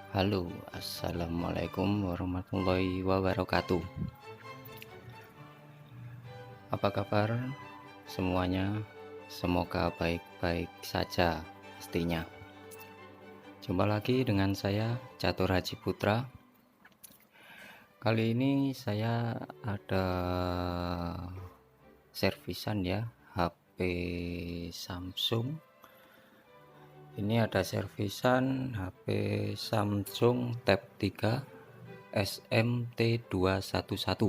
Halo, assalamualaikum warahmatullahi wabarakatuh. Apa kabar semuanya? Semoga baik-baik saja pastinya. Jumpa lagi dengan saya Catur Haji Putra. Kali ini saya ada servisan ya, HP Samsung. Ini ada servisan HP Samsung Tab 3 SMT211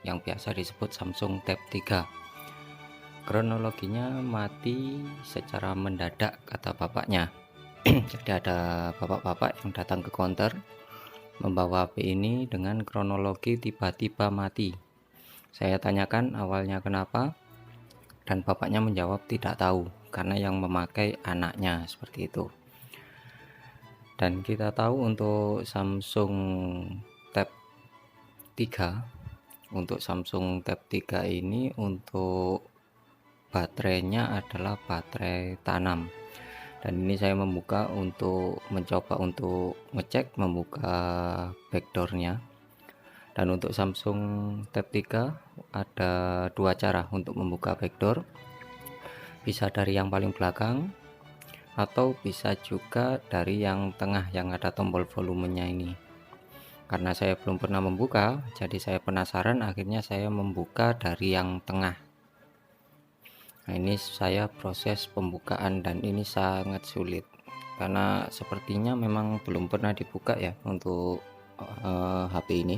yang biasa disebut Samsung Tab 3. Kronologinya mati secara mendadak, kata bapaknya. Jadi ada bapak-bapak yang datang ke counter membawa HP ini dengan kronologi tiba-tiba mati. Saya tanyakan awalnya kenapa, dan bapaknya menjawab tidak tahu karena yang memakai anaknya, seperti itu. Dan kita tahu untuk Samsung Tab 3, untuk Samsung Tab 3 ini untuk baterainya adalah baterai tanam. Dan ini saya membuka untuk mencoba untuk ngecek, membuka backdoornya. Dan untuk Samsung Tab 3 ada dua cara untuk membuka backdoor, bisa dari yang paling belakang atau bisa juga dari yang tengah yang ada tombol volumenya ini. Karena saya belum pernah membuka, jadi saya penasaran, akhirnya saya membuka dari yang tengah. Nah, ini saya proses pembukaan dan ini sangat sulit karena sepertinya memang belum pernah dibuka ya untuk HP ini.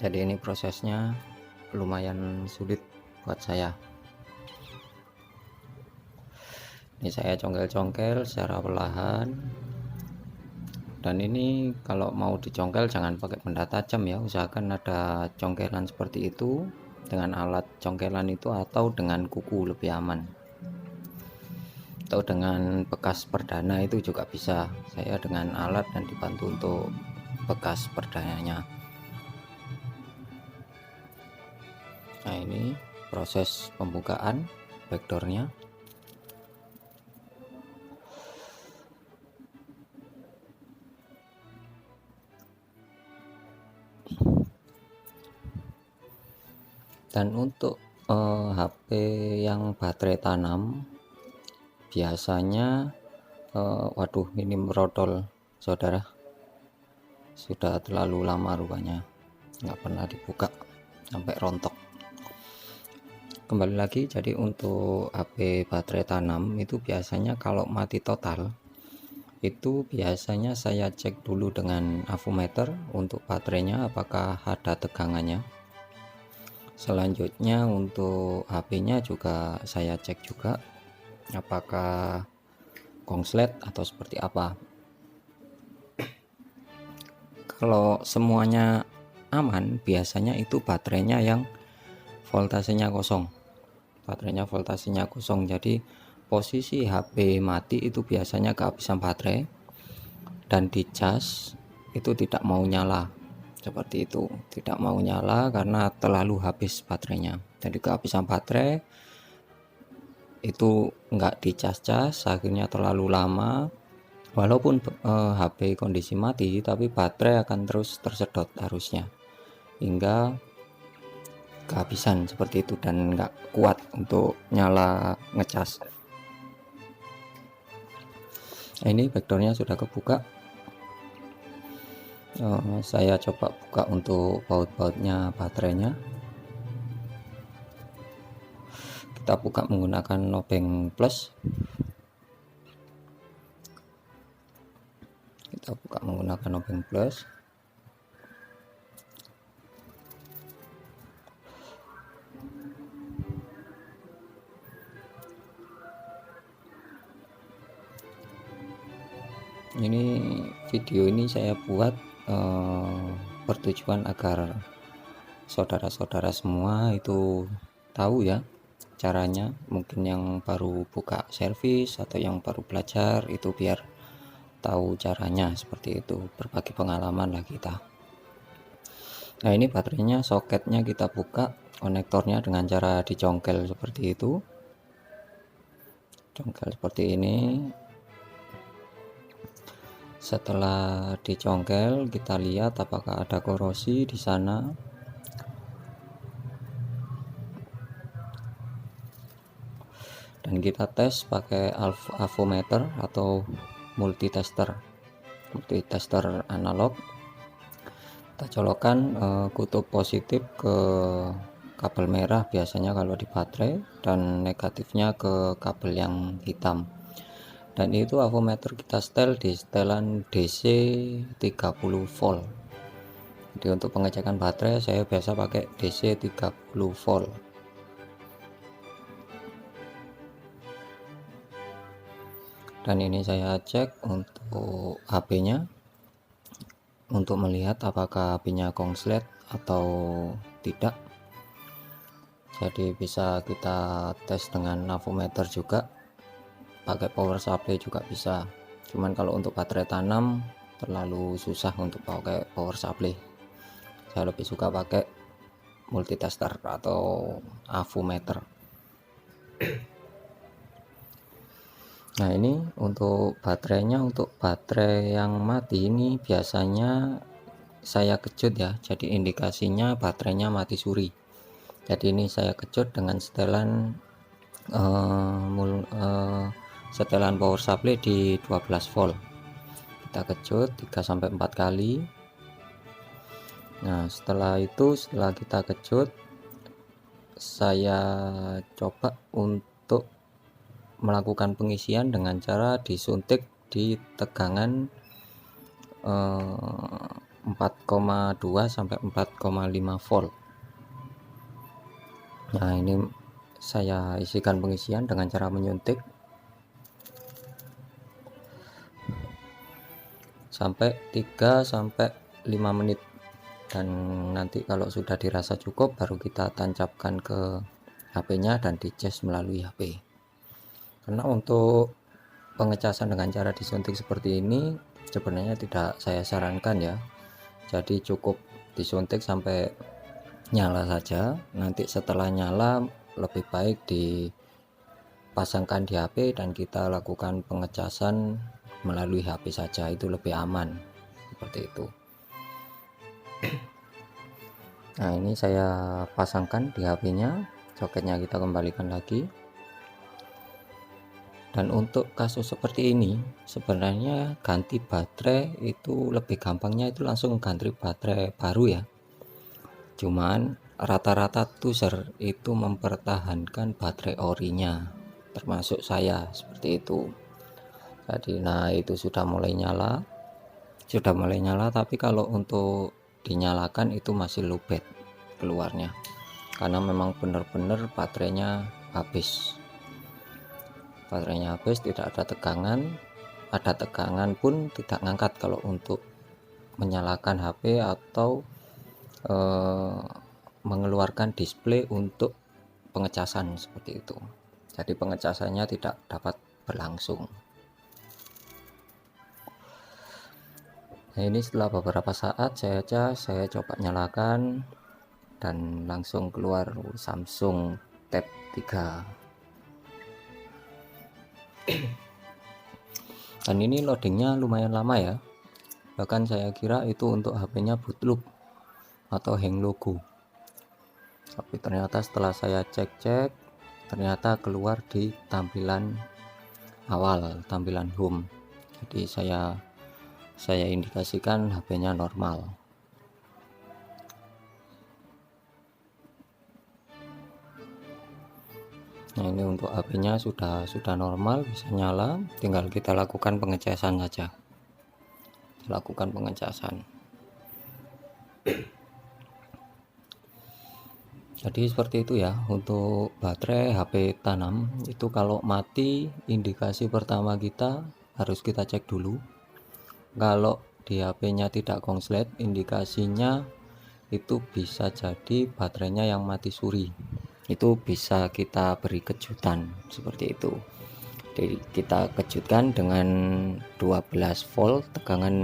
Jadi ini prosesnya lumayan sulit buat saya. Ini saya congkel-congkel secara perlahan. Dan ini kalau mau dicongkel jangan pakai benda tajam ya, usahakan ada congkelan seperti itu dengan alat congkelan itu, atau dengan kuku lebih aman, atau dengan bekas perdana itu juga bisa. Saya dengan alat dan dibantu untuk bekas perdananya. Nah, ini proses pembukaan backdoornya. Dan untuk HP yang baterai tanam biasanya waduh, ini merodol saudara, sudah terlalu lama rupanya, nggak pernah dibuka sampai rontok. Kembali lagi, jadi untuk HP baterai tanam itu biasanya kalau mati total itu biasanya saya cek dulu dengan avometer untuk baterainya apakah ada tegangannya. Selanjutnya untuk HP-nya juga saya cek juga apakah kongslet atau seperti apa. Kalau semuanya aman, biasanya itu baterainya yang voltasenya kosong. Jadi posisi HP mati itu biasanya kehabisan baterai dan dicas itu tidak mau nyala, seperti itu, tidak mau nyala karena terlalu habis baterainya. Jadi kehabisan baterai itu enggak dicas-cas, akhirnya terlalu lama. Walaupun HP kondisi mati, tapi baterai akan terus tersedot arusnya hingga kehabisan seperti itu dan enggak kuat untuk nyala ngecas. Ini backdoornya sudah kebuka. Saya coba buka untuk baut-bautnya baterainya. Kita buka menggunakan lobeng plus. Ini video ini saya buat bertujuan agar saudara-saudara semua itu tahu ya caranya. Mungkin yang baru buka servis atau yang baru belajar itu biar tahu caranya seperti itu, berbagi pengalaman lah kita. Nah, ini baterainya, soketnya kita buka, konektornya dengan cara dicongkel seperti itu, congkel seperti ini. Setelah dicongkel, kita lihat apakah ada korosi di sana. Dan kita tes pakai avometer atau multitester analog. Kita colokkan kutub positif ke kabel merah biasanya kalau di baterai, dan negatifnya ke kabel yang hitam. Dan itu avometer kita setel di setelan DC 30 volt. Jadi untuk pengecekan baterai saya biasa pakai DC 30 volt. Dan ini saya cek untuk HP-nya untuk melihat apakah HP-nya konslet atau tidak. Jadi bisa kita tes dengan avometer juga, pakai power supply juga bisa. Cuman kalau untuk baterai tanam terlalu susah untuk pakai power supply. Saya lebih suka pakai multitester atau avometer. Nah, ini untuk baterainya, untuk baterai yang mati ini biasanya saya kejut ya, jadi indikasinya baterainya mati suri. Jadi ini saya kejut dengan setelan setelan power supply di 12 volt. Kita kejut 3-4 kali. Nah, setelah kita kejut, saya coba untuk melakukan pengisian dengan cara disuntik di tegangan 4,2 sampai 4,5 volt. Nah, ini saya isikan pengisian dengan cara menyuntik sampai 3 sampai 5 menit, dan nanti kalau sudah dirasa cukup baru kita tancapkan ke HP-nya dan dicas melalui HP. Karena untuk pengecasan dengan cara disuntik seperti ini sebenarnya tidak saya sarankan ya. Jadi cukup disuntik sampai nyala saja. Nanti setelah nyala lebih baik dipasangkan di HP dan kita lakukan pengecasan melalui HP saja, itu lebih aman seperti itu. Nah, ini saya pasangkan di HP-nya, soketnya kita kembalikan lagi. Dan untuk kasus seperti ini sebenarnya ganti baterai itu lebih gampangnya itu langsung ganti baterai baru ya. Cuman rata-rata user itu mempertahankan baterai orinya, termasuk saya seperti itu. Jadi nah itu sudah mulai nyala tapi kalau untuk dinyalakan itu masih lowbat keluarnya, karena memang benar-benar baterainya habis, tidak ada tegangan pun tidak ngangkat kalau untuk menyalakan HP atau mengeluarkan display untuk pengecasan seperti itu. Jadi pengecasannya tidak dapat berlangsung. Nah, ini setelah beberapa saat saya coba nyalakan dan langsung keluar Samsung Tab 3. Dan ini loadingnya lumayan lama ya, bahkan saya kira itu untuk HP-nya bootloop atau hang logo, tapi ternyata setelah saya cek ternyata keluar di tampilan awal, tampilan home. Jadi saya indikasikan HP-nya normal. Nah, ini untuk HP-nya sudah normal, bisa nyala, tinggal kita lakukan pengecasan saja. Jadi seperti itu ya untuk baterai HP tanam. Itu kalau mati, indikasi pertama kita harus kita cek dulu. Kalau di HP-nya tidak konslet, indikasinya itu bisa jadi baterainya yang mati suri. Itu bisa kita beri kejutan seperti itu. Jadi kita kejutkan dengan 12 volt, tegangan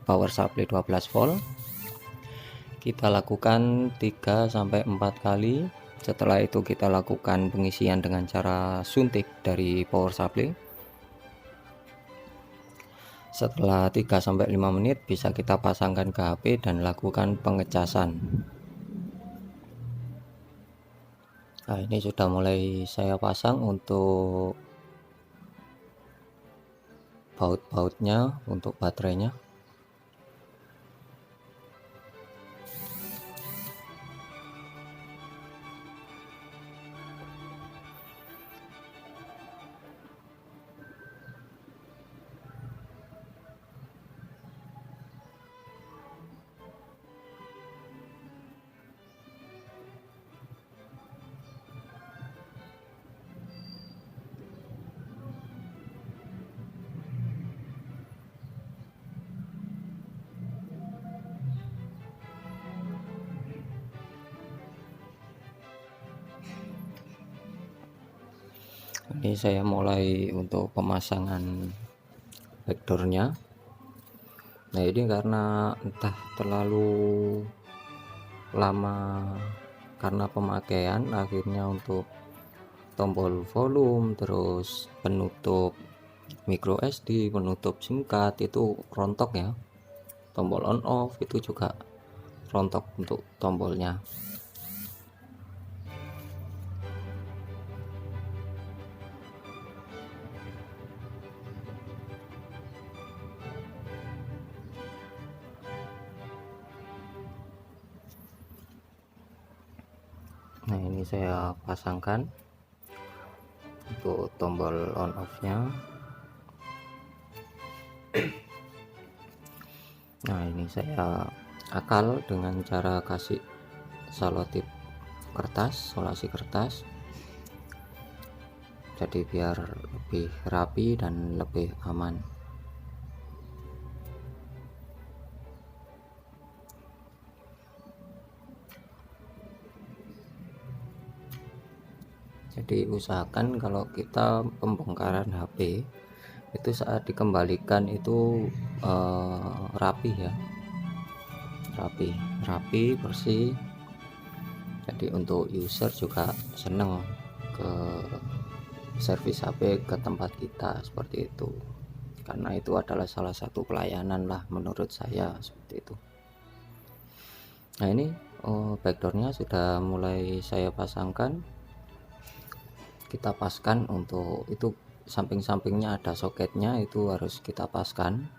power supply 12 volt. Kita lakukan 3-4 kali. Setelah itu kita lakukan pengisian dengan cara suntik dari power supply. Setelah 3-5 menit bisa kita pasangkan ke HP dan lakukan pengecasan. Nah, ini sudah mulai saya pasang untuk baut-bautnya, untuk baterainya. Ini saya mulai untuk pemasangan backdoornya. Nah, ini karena entah terlalu lama karena pemakaian, akhirnya untuk tombol volume, terus penutup micro SD, penutup SIM card itu rontok ya. Tombol on off itu juga rontok untuk tombolnya. Nah, ini saya pasangkan untuk tombol on off nya. Nah, ini saya akal dengan cara kasih selotip kertas, solasi kertas, jadi biar lebih rapi dan lebih aman. Jadi usahakan kalau kita pembongkaran HP itu saat dikembalikan itu rapi ya, rapi bersih. Jadi untuk user juga seneng ke servis HP ke tempat kita seperti itu, karena itu adalah salah satu pelayanan lah menurut saya seperti itu. Nah, ini backdoornya sudah mulai saya pasangkan. Kita paskan untuk itu, samping-sampingnya ada soketnya, itu harus kita paskan.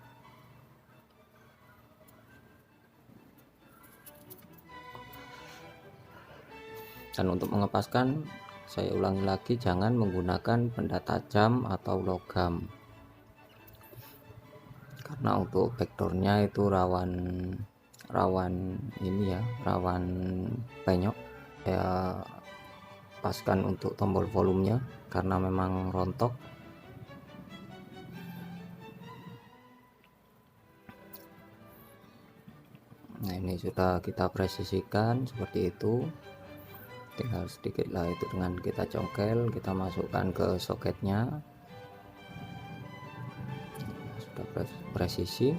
Dan untuk mengepaskan, saya ulangi lagi, jangan menggunakan benda tajam atau logam, karena untuk backdoornya itu rawan ini ya, rawan penyok. Ya, paskan untuk tombol volumenya karena memang rontok. Nah, ini sudah kita presisikan seperti itu, tinggal sedikit lah itu dengan kita congkel, kita masukkan ke soketnya, sudah presisi.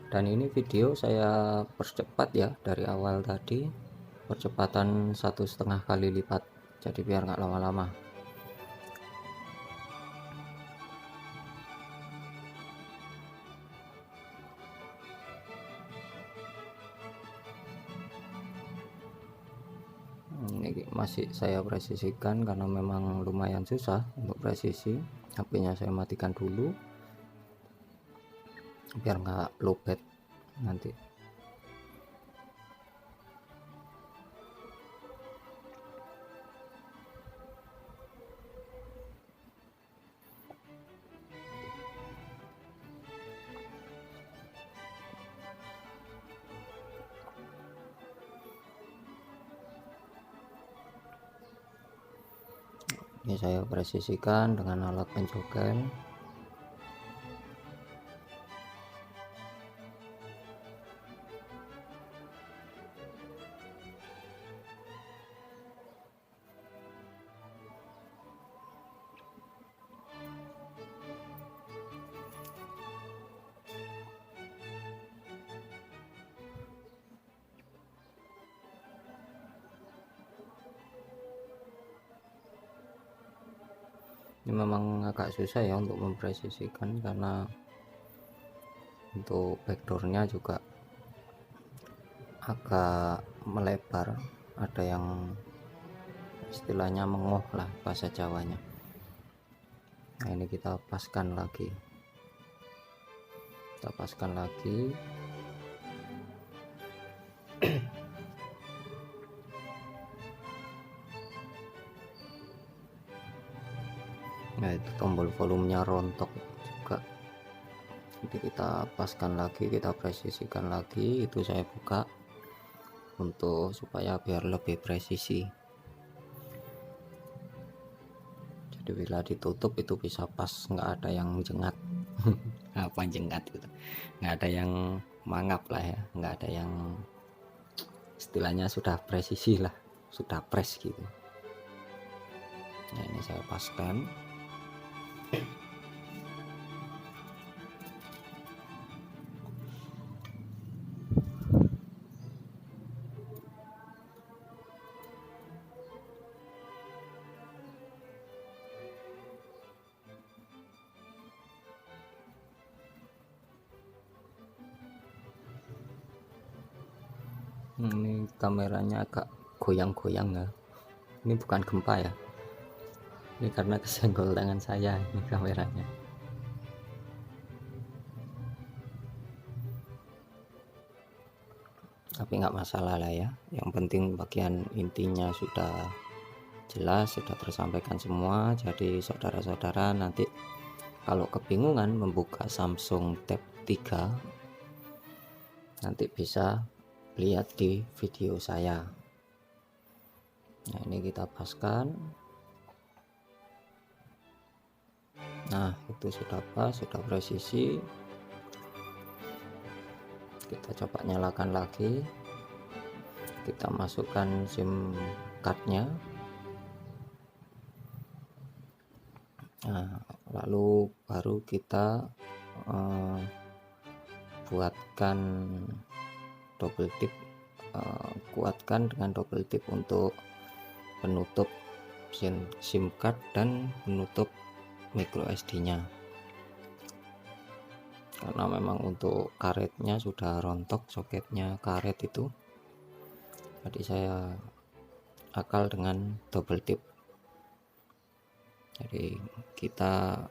Dan ini video saya percepat ya, dari awal tadi percepatan 1,5 kali lipat, jadi biar nggak lama-lama. Ini masih saya presisikan karena memang lumayan susah untuk presisi. HP-nya saya matikan dulu biar nggak lowbat nanti. Ini saya presisikan dengan alat pencongkel. Ini memang agak susah ya untuk mempresisikan, karena untuk backdoornya juga agak melebar, ada yang istilahnya mengoh lah bahasa Jawanya. Nah ini kita paskan lagi, nah itu tombol volumenya rontok juga, nanti kita paskan lagi, kita presisikan lagi. Itu saya buka untuk supaya biar lebih presisi, jadi bila ditutup itu bisa pas, nggak ada yang jengat. Apa jengat gitu, nggak ada yang mangap lah ya, nggak ada yang istilahnya sudah presisi lah, sudah press gitu. Nah ini saya paskan. Ini kameranya agak goyang-goyang ya, ini bukan gempa ya, ini karena kesenggol tangan saya ini kameranya. Tapi nggak masalah lah ya, yang penting bagian intinya sudah jelas, sudah tersampaikan semua. Jadi saudara-saudara nanti kalau kebingungan membuka Samsung Tab 3, nanti bisa lihat di video saya. Nah ini kita paskan. Nah itu sudah pas, sudah presisi. Kita coba nyalakan lagi, kita masukkan SIM cardnya. Nah lalu baru kita buatkan double tip, kuatkan dengan double tip untuk penutup SIM card dan penutup micro SD nya, karena memang untuk karetnya sudah rontok, soketnya karet itu. Jadi saya akal dengan double tip. Jadi kita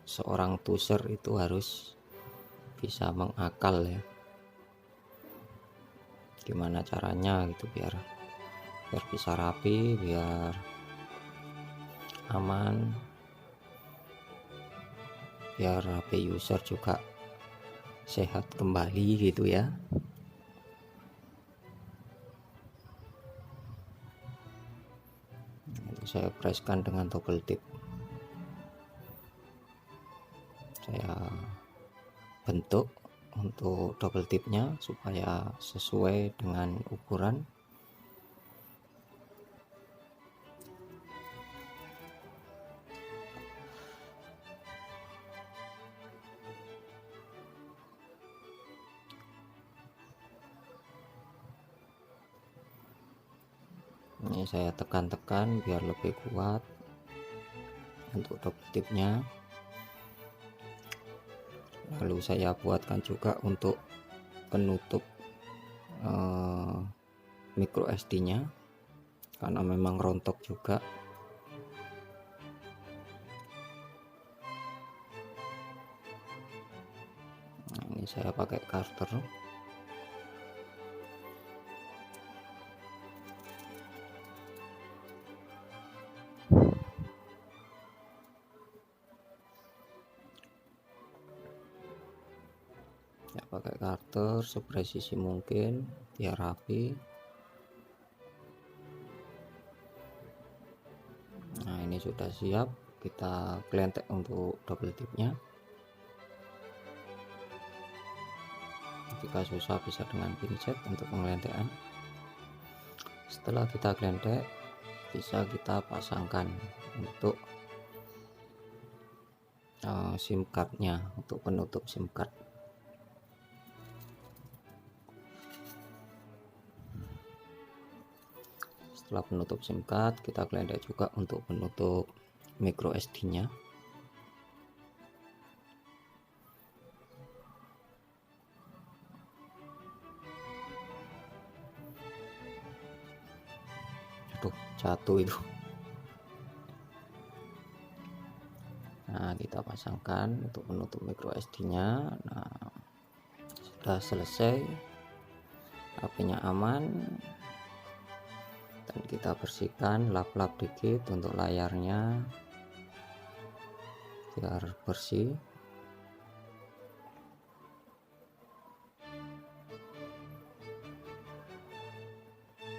seorang tuser itu harus bisa mengakal ya, gimana caranya gitu biar bisa rapi, biar aman, biar HP user juga sehat kembali gitu ya. Saya presskan dengan double tip, saya bentuk untuk double tipnya supaya sesuai dengan ukuran. Ini saya tekan-tekan biar lebih kuat untuk double tipnya. Lalu saya buatkan juga untuk penutup micro SD nya, karena memang rontok juga. Nah, ini saya pakai karter. Ya, pakai karter sepresisi mungkin biar rapi. Nah ini sudah siap, kita kelentek untuk double tipnya. Jika susah bisa dengan pinset untuk pengelentekan. Setelah kita kelentek, bisa kita pasangkan untuk SIM cardnya, untuk penutup SIM card. Setelah penutup SIM card, kita kelentek juga untuk penutup micro SD-nya. Aduh, jatuh itu. Nah, kita pasangkan untuk menutup micro SD-nya. Nah, sudah selesai, HP-nya aman, dan kita bersihkan, lap-lap dikit untuk layarnya biar bersih.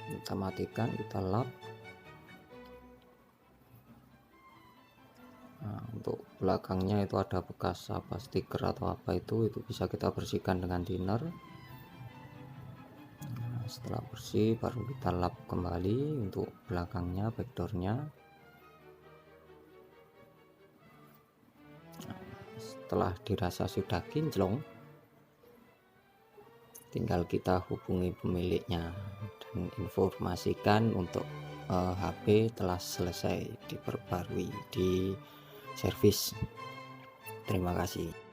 Kita matikan, kita lap. Nah, untuk belakangnya itu ada bekas apa, stiker atau apa itu bisa kita bersihkan dengan thinner. Nah, setelah bersih baru kita lap kembali untuk belakangnya, backdoornya. Nah, setelah dirasa sudah kinclong, tinggal kita hubungi pemiliknya dan informasikan untuk HP telah selesai diperbarui, di servis. Terima kasih.